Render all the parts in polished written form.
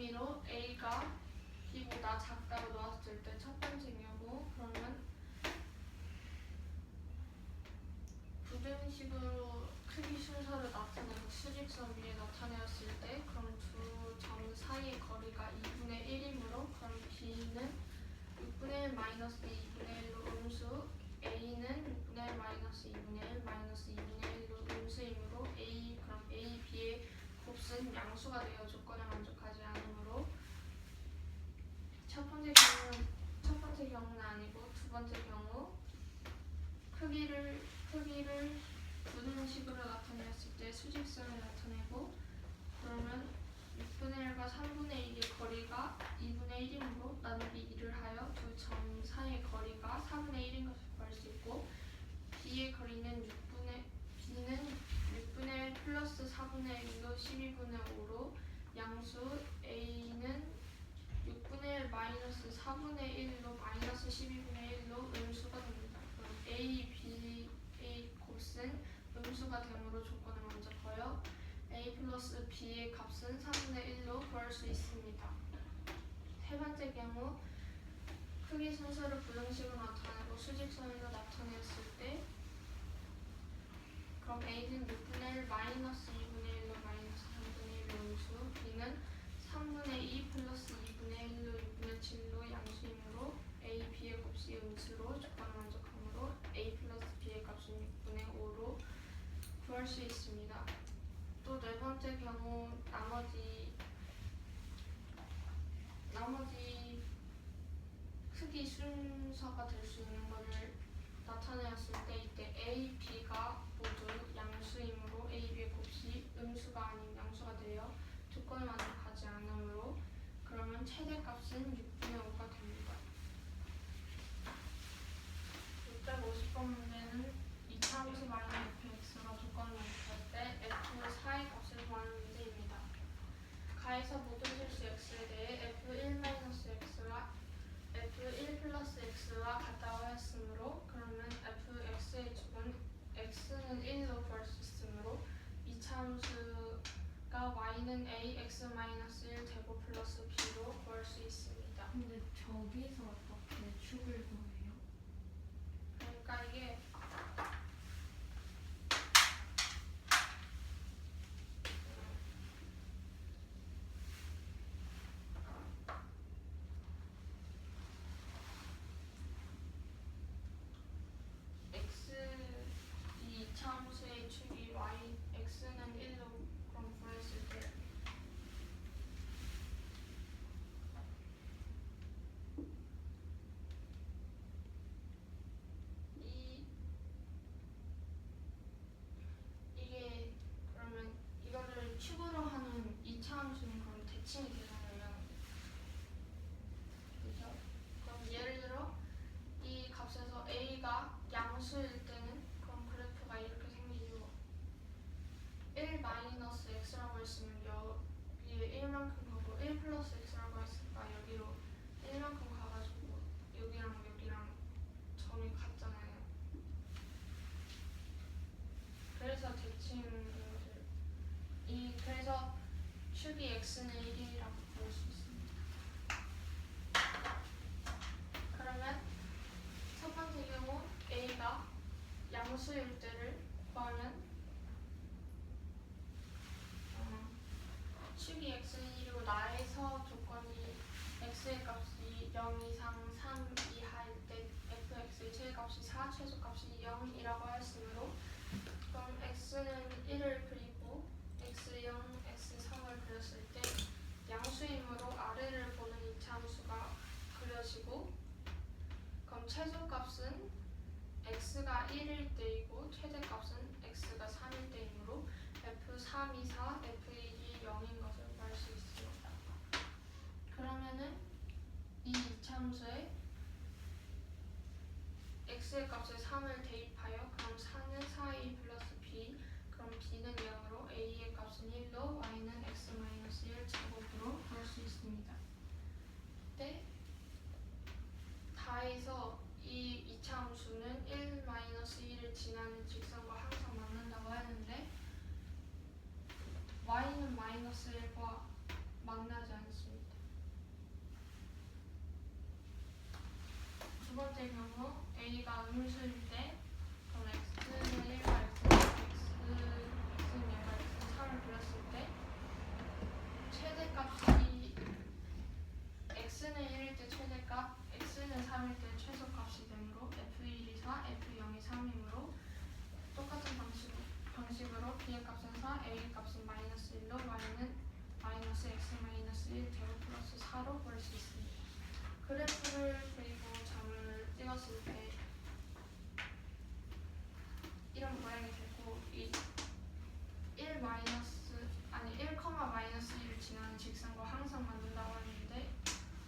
A로 A가 B보다 작다고 놓았을 때 첫 번째 경우 그러면 부등식으로 크기 순서를 나타내고 수직선 위에 나타내었을 때 그럼 두 점 사이의 거리가 2분의 1이므로 그럼 B는 6분의 1 마이너스 2분의 1로 음수 A는 6분의 1 마이너스 2분의 1 마이너스 2분의 1로 음수이므로 그럼 A, B의 곱은 양수가 되어 조건에 만족하지 않으므로 첫 번째 경우는 아니고 두 번째 경우 크기를 부등식으로 나타내었을 때 수직선을 나타내고 그러면 6분의 1과 3분의 1의 거리가 2분의 1이므로 나누기 2를 하여 두 점 사이의 거리가 4분의 1인 것을 구할 수 있고 B의 거리는 B는 6분의 1 플러스 4분의 1로 12분의 5로 양수 A는 6분의 1 마이너스 4분의 1로 마이너스 12분의 1로 음수가 됩니다. 그럼 A, B의 곱은 음수가 되므로 조건을 먼저 거여 A 플러스 B의 값은 3분의 1로 구할 수 있습니다. 세 번째 경우 크기 순서를 부등식으로 나타내고 수직선으로 나타냈을 때 그럼 A는 6분의 1 마이너스 2분의 1로 마이너스 3분의 1로 음수 B는 3분의 2 플러스 2분의 1로 6분의 7로 양수이므로 A, B의 값이 음수로 조건을 만족하므로 A 플러스 B의 값은 6분의 5로 구할 수 있습니다. 또 네 번째 경우 나머지 크기 순서가 될 수 있는 것을 나타내었을 때 이때 A, B가 모두 양수이므로 A, B의 곱이 음수가 아닌 양수가 되어 조건을 만족하지 않으므로 그러면 최대값은 6분의 5가 됩니다. 650번 문제는 2차 함수 마이너스 fx가 조건을 만족할 때 f4의 값을 구하는 문제입니다. 가에서 모든 실수 x에 대해 f1-x와 f1 플러스 x와 같다고 하였으므로 그러면 fx의 축은 x는 1로 구할 수 있으므로 2차 함수가 y는 a x-1 제곱 플러스 b로 구할 수 있습니다. 근데 저기서 어떻게 축을 구해요? 그러니까 이게 이 2차 함수의 축이 x는 1로 그럼 구했을 때 이게 그러면 이거를 축으로 하는 2차 함수는 그럼 대칭이 되잖아요. 그죠? 그럼 예를 들어 이 값에서 a가 양수일 때는 그럼 그래프가 이렇게 생기죠. 1-x라고 했으면 여기에 1만큼 가고 1 플러스 x라고 했으니까 여기로 1만큼 가가지고 여기랑 점이 같잖아요. 그래서 그래서 축이 x는 1이라고 볼 수 있습니다. 그러면 첫 번째 경우 a가 양수일 때를 구하면 축이 x는 1이고 나에서 조건이 x의 값이 0 이상 3 이하일 때 fx의 최대값이 4, 최소값이 0이라고 하였으므로 그럼 x는 1을 그리고 x0, x3을 그렸을 때 양수이므로 아래를 보는 2차 함수가 그려지고 그럼 최소값은 x가 1일 때이고 최대값은 x가 3일 때이므로 f3이 4, f1이 0인 것을 구할 수 있습니다. 그러면은 이 2차 함수에 x의 값에 3을 대입하여 그럼 4는 4a 플러스 b 그럼 b는 0으로 a의 값은 1로 y는 x-1 제곱으로 구할 수 있습니다. 때 다에서 이 2차 함수는 1-1을 지나는 직선과 항상 만난다고 하는데 y는 -1과 만나지 않습니다. 번째 경우 a가 음수일 때 그럼 x는 1과 x는 얘가 x는 3을 그렸을 때 최대값이 x는 1일 때 최대값, x는 3일 때 최소값이 되므로 f1이 4, f0이 3이므로 똑같은 방식으로 b의 값은 4, a 값은 마이너스 1로 y는 마이너스 x 마이너스 1 제곱 플러스 4로 구할 수 있습니다. 그래프를 그리고 점을 찍었을 때 이런 모양이 되고 이 1 마이너스 아니 1, 마이너스 1을 지나는 직선과 항상 만든다고 했는데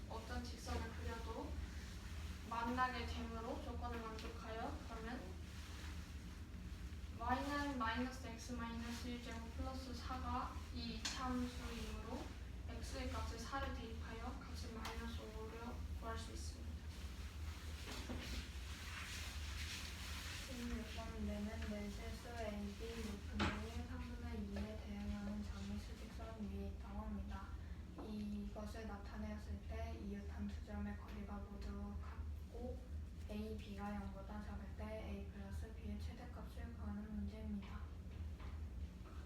어떤 직선을 그려도 만나게 되므로 조건을 만족하여 그러면 y는 마이너스 x 마이너스 1제곱 플러스 4가 이 이차함수이므로 x의 값을 4를 대입하여 값을 마이너스 5로 구할 수 있습니다. 16번째는 내실수 AB 6분의 1, 3분의 2에 대응하는 점이 수직선 위에 있다고 합니다. 이것을 나타내었을 때 이웃 한 두 점의 거리가 모두 같고 A, B가 0보다 작을 때 A 플러스 B의 최대값을 구하는 문제입니다.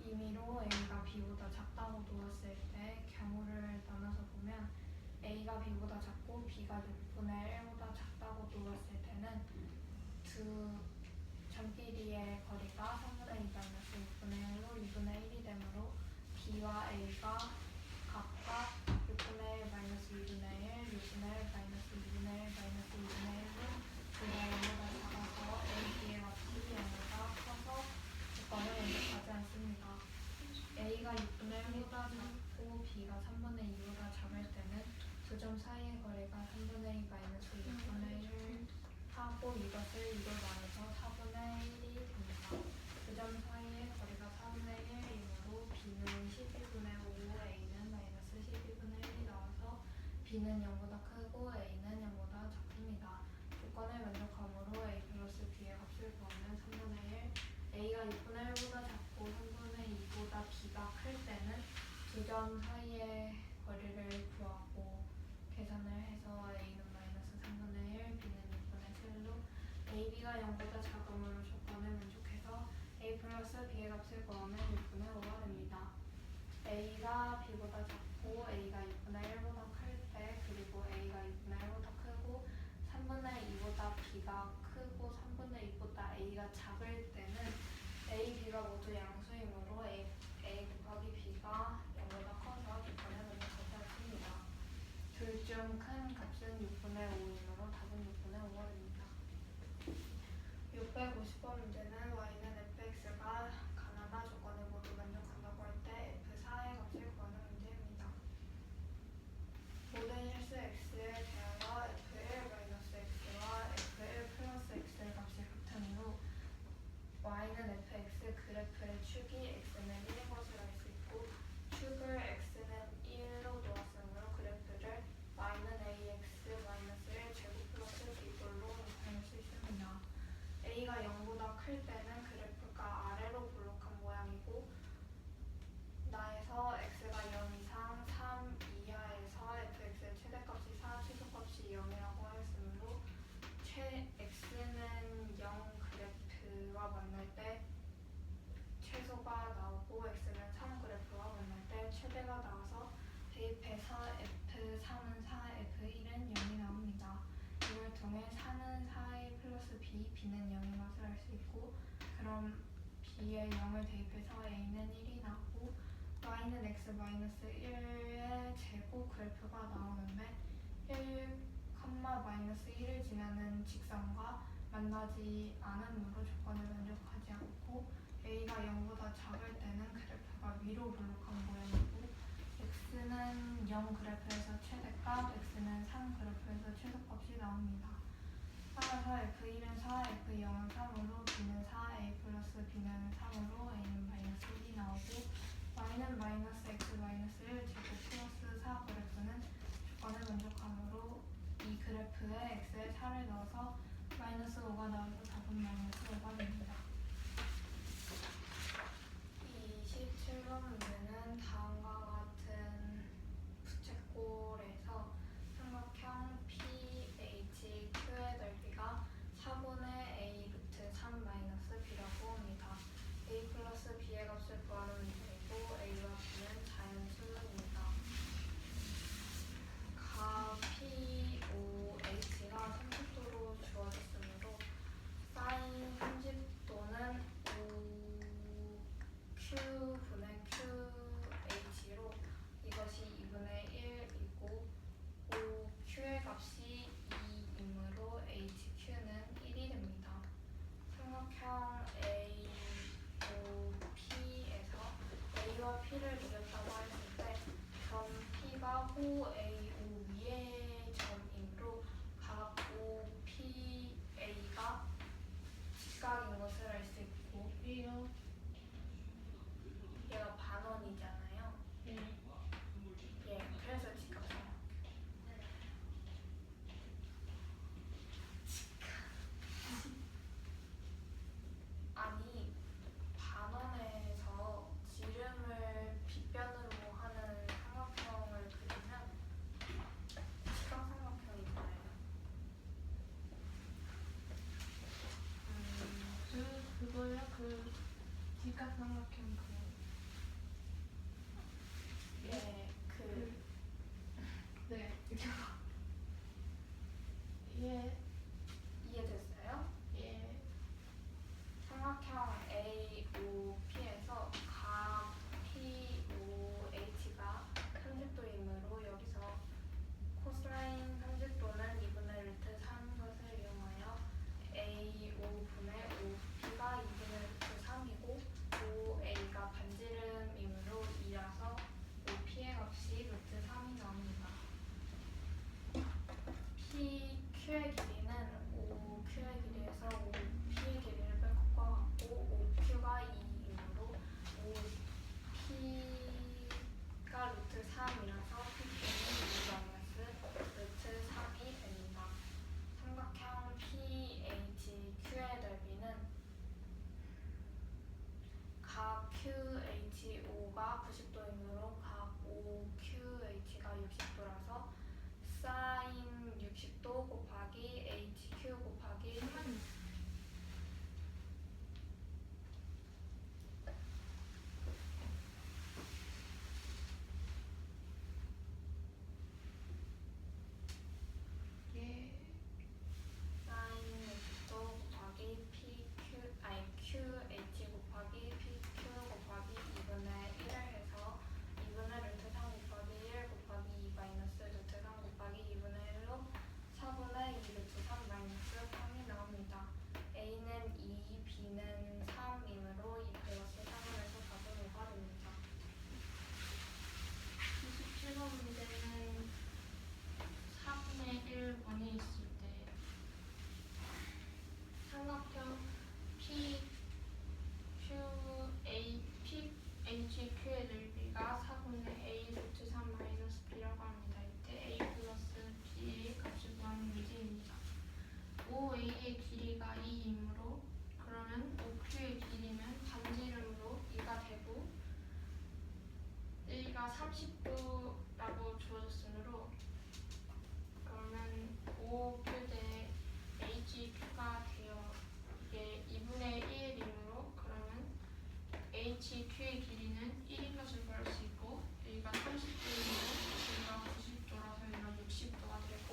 임의로 A가 B보다 작다고 두었을 때 경우를 나눠서 보면 A가 B보다 작고 B가 6분의 1보다 작다고 두었을 때는 두 점끼리의 거리가 3분의 2 마이너스 6분의 1로 2분의 1이 되므로 B와 A가 각각 6분의 1 마이너스 2분의 1, 6분의 1 마이너스 2분의 1 마이너스 2분의 1로 둘다 0보다 작아서 A, B의 값이 0보다 커서 조건을 만족하지 않습니다. A가 6분의 1보다 작고 B가 3분의 2보다 작을 때는 두 점 사이의 거리가 3분의 2 마이너스 6분의 1 하고 이것을 2로 나눠서 4분의 1이 됩니다. 두 점 사이의 거리가 4분의 1이므로 B는 12분의 5, A는 마이너스 12분의 1이 나와서 B는 0보다 크고 A는 0보다 작습니다. 조건을 만족하므로 A 플러스 B의 값을 구하면 3분의 1, A가 6분의 1보다 작고 3분의 2보다 B가 클 때는 두 점 사이의 거리를 구하고 계산을 해서 A는 마이너스 3분의 1, B는 6분의 7로 AB가 0보다 작음으로 조건을 만족해서 A 플러스 B의 값을 구하면 6분의 5가 됩니다. A가 B보다 작고 A가 6분의 1보다 클 때 그리고 A가 6분의 1보다 크고 3분의 2보다 B가 크고 3분의 2보다 A가 작을 때는 A, B가 모두 양수이므로 A 곱하기 B가 0보다 커서 조건을 만족하지 않습니다. 둘 중 큰 값은 6분의 5이므로 답은 6분의 5가 됩니다. 650번 문제는 y는 fx가 가나다 조건을 모두 만족한다고 할 때 f4의 값을 구하는 문제입니다. 모든 실수 x에 대하여 f1-x와 f1 플러스 x의 값이 같으므로 y는 fx 그래프의 축이 x는 1인 것을 알 수 있고 축을 x는 1로 놓았으므로 그래프를 y는 ax-1 제곱 플러스 b꼴로 나타낼 수 있습니다. a가 0보다 클 때는 그래프가 아래로 볼록한 모양이고 나에서 x가 0 이상 3 이하에서 fx의 최대값이 4, 최소값이 0이라고 하였으므로 x는 0 그래프와 만날 때 최소가 나오고 x는 3 그래프와 만날 때 최대가 나와서 대입해서 f3은 4, f1은 0이 나옵니다. 이걸 통해 4는 4a 플러스 b, b는 0인 것을 알 수 있고 그럼 b에 0을 대입해서 a는 1이 나오고 y는 x 마이너스 1의 제곱 그래프가 나오는데 1, 마이너스 1을 지나는 직선과 만나지 않으므로 조건을 만족하지 않고 a가 0보다 작을 때는 그래프가 위로 볼록한 모양이고 x는 0 그래프에서 최대값, x는 3 그래프에서 최소값이 나옵니다. 따라서 f1은 4, f0은 3으로 b는 4, a 플러스 b는 3으로 a는 마이너스 1이 나오고 y는 마이너스 x 마이너스 1 제곱 플러스 4 그래프는 조건을 만족하므로 이 그래프에 x에 4를 넣어서 마이너스 5가 나오고 답은 마이너스 5가 됩니다. 27번 문제는 다음과 같은 부채꼴에서 삼각형 PHQ의 넓이가 OQ가 OA, OB의 점이므로 각 OPA가 직각인 것을 알 수 있고 B요. 얘가 반원이잖아요. 네. 예, 그래서 직각삼각형. 아니 반원에서 지름을 빗변으로 하는 삼각형을 그리면 직각삼각형이잖아요. 그거요? 그 직각삼각형 예, 네. 예. 이해됐어요? 예. 삼각형 AOP에서 각 POH가 30도이므로 여기서 코사인 30도는 2분의 루트 3 것을 이용하여 AO분의 OP가 2분의 루트 3이고 OA가 반지름이므로 2라서 OP의 값이 루트 3이 나옵니다. PQ의 길이는 OQ의 길이에서 OP의 길이를 뺄 것과 같고 OQ가 2이므로 OP가 루트 3이라서 PQ는 2 마이너스 루트 3이 됩니다. 삼각형 PHQ의 넓이는 각 QHO가 90도이므로 각 OQH가 60도라서 사인 60도 곱하기 HQ 곱하기 예. 사인 60도 곱하기 QH 곱하기 PQ 곱하기 2분의 1을 해서 2분의 루트 3 곱하기 1 곱하기 2 마이너스 루트 3 곱하기 2분의 1로 4분의 2 루트 3 마이너스 3이 나옵니다. A는 2, B는 3이므로 2 플러스 3분에서 4분 5가 됩니다. 27번 문제는 4분의 1번이 있을 때 삼각형 PHQ의 넓이가 4분의 A 루트 3 마이너스 B라고 합니다. 이때 A 플러스 B의 값을 구하는 문제입니다. OA의 길이가 2이므로 그러면 OQ의 길이는 반지름으로 2가 되고 여기가 30도라고 주어졌으므로 그러면 OQ 대 HQ가 되어 이게 2분의 1이므로 그러면 HQ의 길이는 1인 것을 구할 수 있고 여기가 30도이므로 여기가 90도라서 여기가 60도가 되고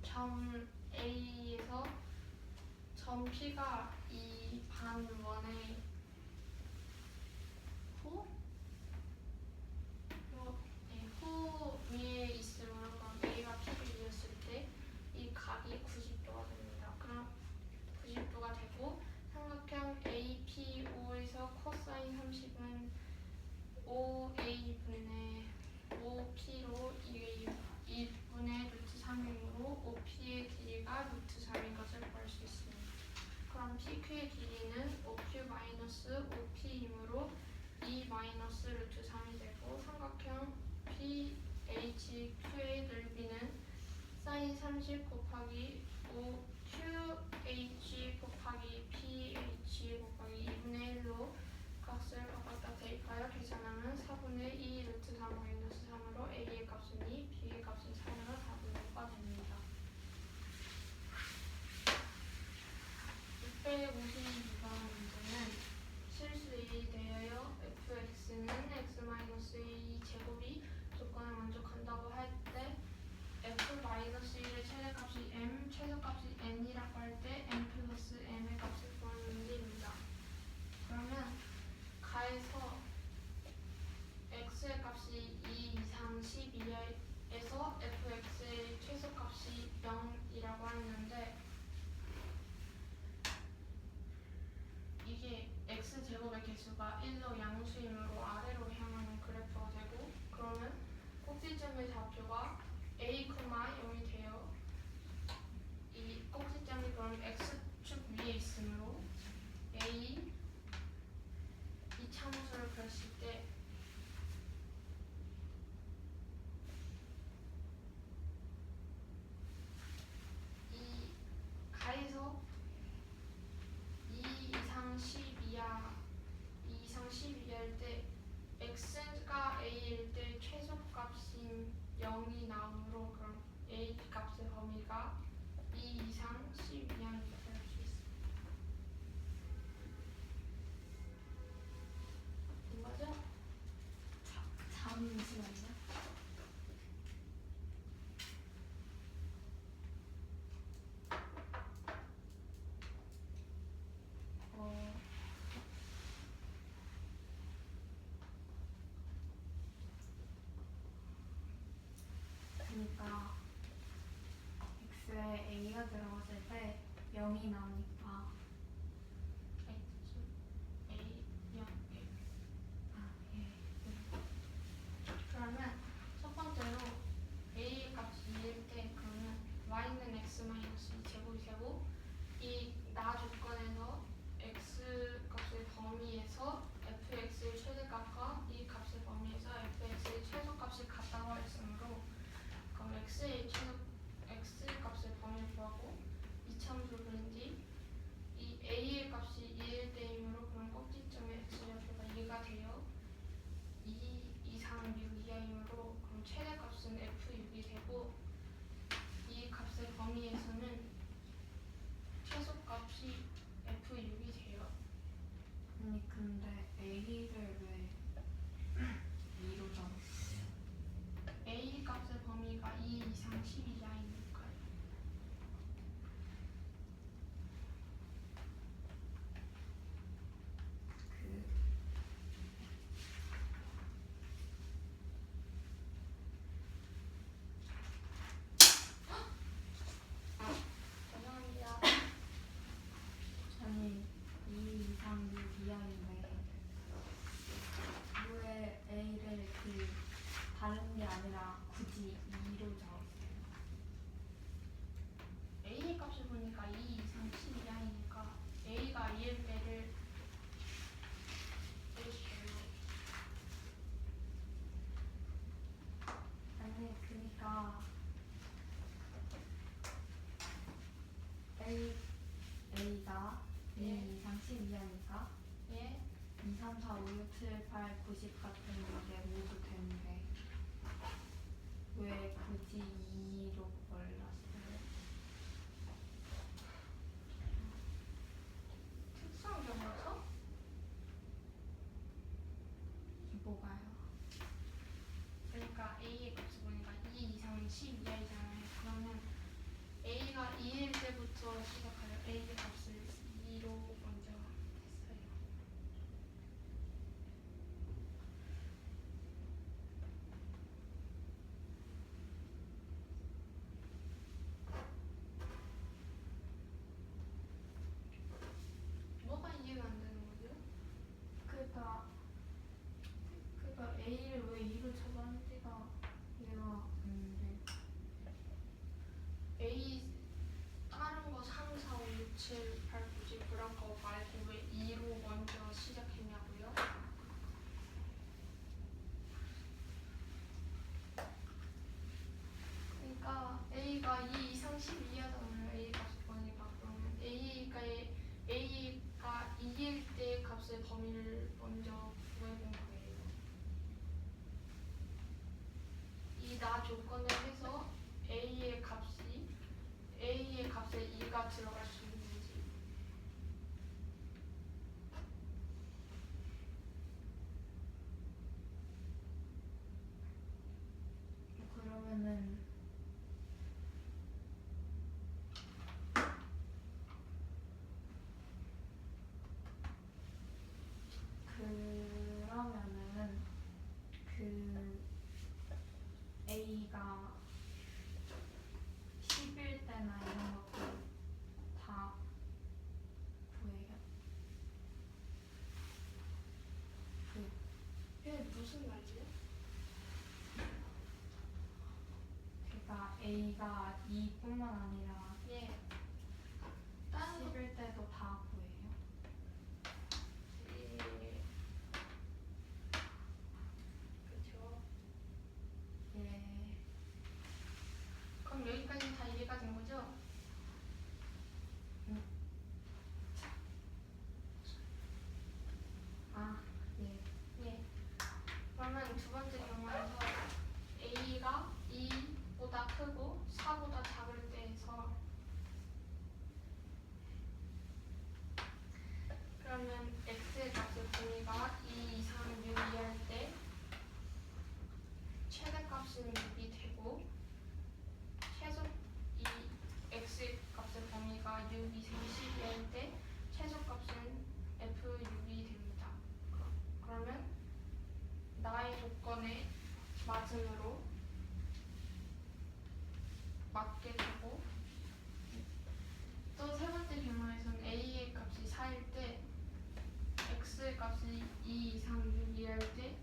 점 A에서 점 P가 이 반원의 후 위에 있으므로 그럼 A가 P를 이었을 때 이 각이 90도가 됩니다. 그럼 90도가 되고 삼각형 APO에서 코사인 30은 5A분의 5P로 이게 2분의 루트 3이므로 OP의 길이가 루트 3인 것을 구할 수 있습니다. 그럼 PQ의 길이는 OQ 마이너스 OP이므로 2 마이너스 루트 3이 되고 삼각형 PHQ의 넓이는 사인 30 곱하기 5QH 곱하기 PH 곱하기 2분의 1로 값을 바꿨다 대입하여 계산하면 4분의 2 루트 3 마이너스 3으로 A의 값은 2, B의 값은 3으로 4분의 5가 됩니다. 652번 문제는 실수에 대하여 fx는 x-a 제곱이 조건을 만족한다고 할 때 f-1의 최대값이 m, 최소값이 n이라고 할 때 n 플러스 m의 값을 구하는 문제입니다. 그러면 가에서 x의 값이 2 이상 12에서 fx의 최소값이 0이라고 했는데 이게 x제곱의 개수가 1로 양수이므로 아래로 향하는 그래프가 되고 그러면 꼭지점의 좌표가 a, 0이 돼요. 이 꼭지점이 그럼 x축 위에 있으므로 a 이 참수를 그렸을 때 이 가에서 2 이상 12야 2 이상 12야일 때 x가 a일 때 최소값인 0이 나오므로 그럼 a 값의 범위가 2 이상 12야를 할 수 있어요. 맞아? 잠시만요. 그러니까 x에 a가 들어갔을 때 0이 나오니까 a 0 예. 그러면 첫 번째로 a 값이 2일 때 그러면 y는 x-2 제곱이 되고 이 나 조건에서 x 값의 범위에서 fx의 최대값과 이 값의 범위에서 fx의 최소값이 같다고 했으므로 그럼 x 값의 범위를 구하고 이참수를 그린 뒤 이 a의 값이 2일 때이므로 그럼 꼭지점의 x좌표가 2가 돼요. 2 이상 6 이하이므로 그럼 최대값은 f6이 되고 이 값의 범위에서는 최소값이 f6이 돼요. 아니 근데 a를 왜 2로 적었어요? a 값의 범위가 2 이상 10 이하이니까요. 그 죄송합니다. 아니 2 이상 6 이하인데 왜 a를 그 다른 게 아니라 굳이 2로 적었어요? a 값을 보니까 2 이상 10 이하이니까 a가 2일 때를 뺄게요. 아니 그니까 a가 2 예. 이상 10 이하니까 예? 2, 3, 4, 5, 6, 7, 8, 90 같은 게 모두 되는데 왜 굳이 2로 골랐어요? 특성적이어서 뭐가요? 그러니까 a의 값을 보니까 2 이상 10 이하이잖아요. 그러면 a가 2일 때부터 시작하여 a의 값을 2로 먼저 했어요. 뭐가 이해가 안 되는 거죠? 그러니까 a를 왜 2로 잡았는지가 이해가 안 돼. a 다른 거 3, 4, 5, 6, 7, 8, 90 그런 거 말고 왜 2로 먼저 시작했냐고요? 그러니까 a가 2 이상 10 이하잖아요. a 값을 보니까 그러면 a가 2일 때 값의 범위를 먼저 구해본 거예요. 이 나 조건을 해서 a의 값에 2가 들어갈 수 있는지. 그러면은 그 a가 10일 때나 이런 것도 다 구해요. 이게 무슨 말이에요? A가 2뿐만 아니라 예. 다른 거 11 때도 다 구해요. 예. 그렇죠. 예. 그럼 여기까지 다 이해가 된 거죠? 아, 예. 예. 그러면 두 번째 경우에서 A가 2보다 크고 4보다 작을 때에서 그러면 X의 값의 범위가 2 이상 6 이할 때 최대값은 6이 되고 최소 이 X의 값의 범위가 6 이상 10 이할 때 최소값은 F6이 됩니다. 그러면 나의 조건에 맞음으로 맞게 되고 또 세 번째 경우에서는 A의 값이 4일 때 X의 값이 2 이상 6 이할 때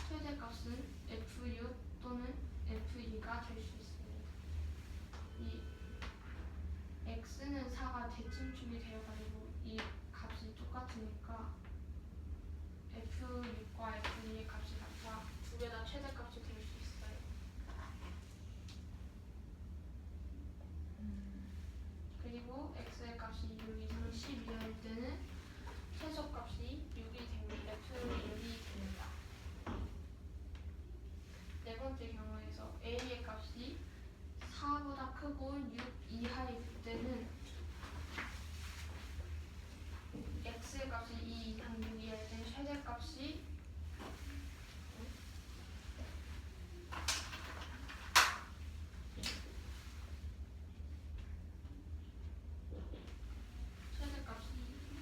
최대값은 F6 또는 F2가 될 수 있습니다. 이 X는 4가 대칭축이 되어가지고 이 값이 똑같으니까 F6과 F2의 값이 같아 두 개 다 최대값이 될 수 있어요. 그리고 X의 값이 6 이상 12할 때는 최소값이 6이 됩니다. F6이 됩니다. 네 번째 경우에서 A의 값이 4보다 크고 6 이하일 때는 X의 값이 2 이상 6 이할 때는 최대값이 최대값이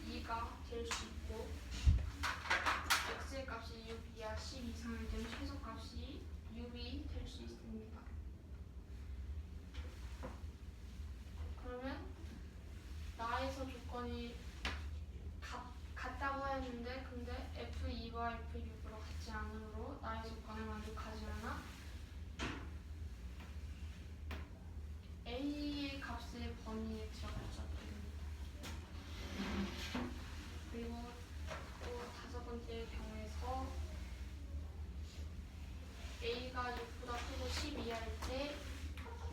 2가 될 수 있고 X의 값이 6 이하 10 이상일 때는 최소값이 6이 될 수 있습니다. 그러면 나에서 조건이 같다고 했는데 근데 F2와 F6으로 같지 않으므로 나의 조건에 만족하지 않아 A의 값의 범위에 들어가죠. 그리고 또 다섯 번째 경우에서 A가 6보다 크고 10 이하일 때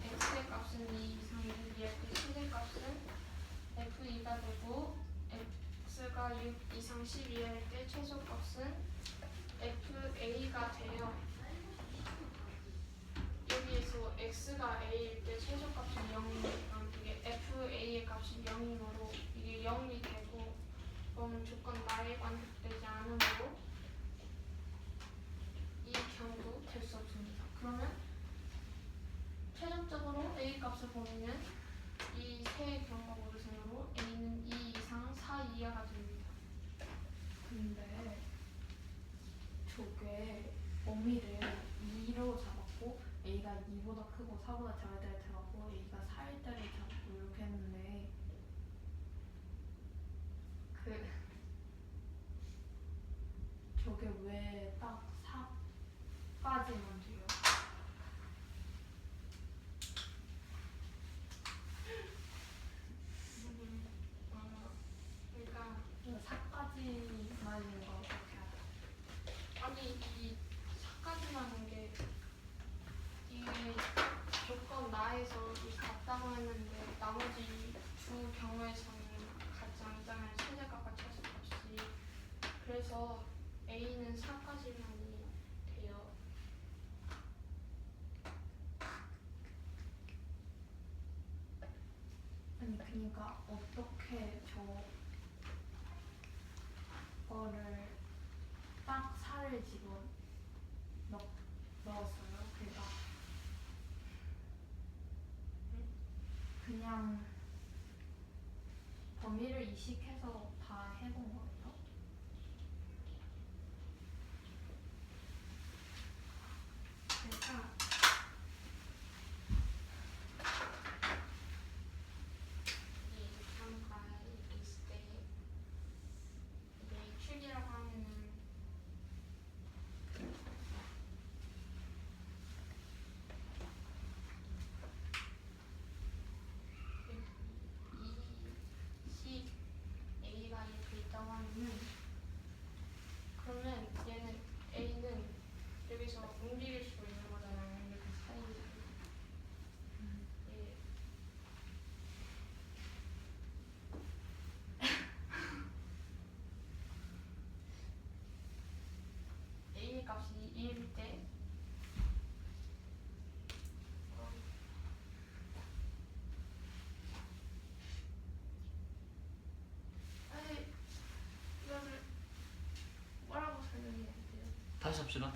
X의 값은 2 이상 6 이할 때 최대값은 F2가 되고 X가 6 이상 10 이하일 때 최소값은 FA가 돼요. 여기에서 X가 A일 때 최소값이 0이니까 이게 FA의 값이 0이므로 이게 0이 되고 그러면 조건 나에 만족되지 않으므로 이 경우도 될 수 없습니다. 그러면 최종적으로 A 값의 범위는 이 세 경우가 모르셈으로 A는 2 이상 4 이하가 됩니다. 근데 저게 범위를 2로 잡았고 A가 2보다 크고 4보다 작을 때를 잡았고 A가 4일 때를 잡고 이렇게 했는데 저게 왜 딱 4까지만 돼요? 그러니까 4까지만 있는 거 어떻게 알아? 아니 이 4까지만 한 게 이게 조건 나에서 이 같다고 했는데 나머지 두 경우에서는 같지 않잖아요. 최대값과 최소값이. 그래서 A는 4까지만이 돼요. 아니 그니까 어떻게 저거를 딱 4를 넣었어요? 그러니까 그냥 범위를 이식해서 다 해본 거예요? 그러니까 이 잠깐 있을 때 이게 축이라고 하면은 A 값이 1일 때 아니 이거를 뭐라고 설명해야 돼요? 다시 합시다.